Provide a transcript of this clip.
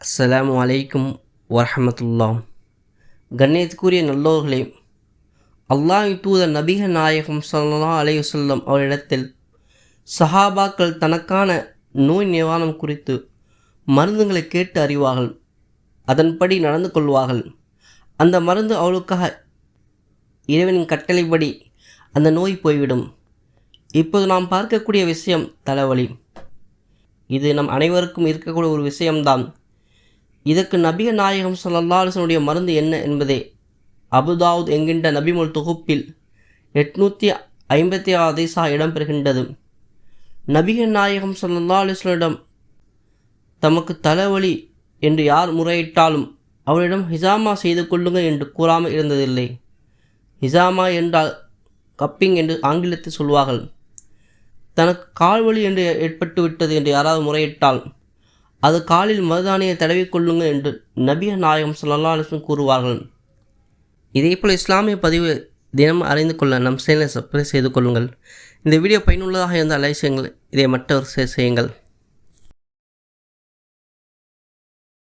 அஸ்ஸலாமு அலைக்கும் வரஹமத்துல்லாஹ். கண்ணியத்துக்குரிய நல்லோர்களே, அல்லாஹ் தூதர் நபிகள் நாயகம் ஸல்லல்லாஹு அலைஹி வஸல்லம் அவரிடத்தில் சஹாபாக்கள் தனக்கான நோய் நிவாரணம் குறித்து மருந்துகளை கேட்டு அறிவார்கள், அதன்படி நடந்து கொள்வார்கள். அந்த மருந்து அவளுக்காக இறைவனின் கட்டளைப்படி அந்த நோய் போய்விடும். இப்போது நாம் பார்க்கக்கூடிய விஷயம் தலைவலி. இது நம் அனைவருக்கும் இருக்கக்கூடிய ஒரு விஷயம்தான். இதற்கு நபிகள் நாயகம் ஸல்லல்லாஹு அலைஹி வஸல்லம் மருந்து என்ன என்பதை அபுதாவுத் என்கின்ற நபிமொழி தொகுப்பில் 856 ஹதீஸாக இடம்பெறுகின்றது. நபிகள் நாயகம் ஸல்லல்லாஹு அலைஹி வஸல்லம் தமக்கு தலைவலி என்று யார் முறையிட்டாலும் அவரிடம் ஹிஜாமா செய்து கொள்ளுங்கள் என்று கூறாமல் இருந்ததில்லை. ஹிஜாமா என்றால் கப்பிங் என்று ஆங்கிலத்தில் சொல்வார்கள். தனக்கு கால்வலி என்று ஏற்பட்டு விட்டது என்று யாராவது முறையிட்டால் அது காலில் மருதாணியை தடவிக்கொள்ளுங்கள் என்று நபிகள் நாயகம் ஸல்லல்லாஹு அலைஹி வஸல்லம் கூறுவார்கள். இதேபோல் இஸ்லாமிய பதிவு தினம் அறிந்து கொள்ள நம் சேனலை சப்ஸ்கிரைப் செய்து கொள்ளுங்கள். இந்த வீடியோ பயனுள்ளதாக இருந்தால் லைக் செய்யுங்கள். இதை மற்றவர் ஷேர் செய்யுங்கள்.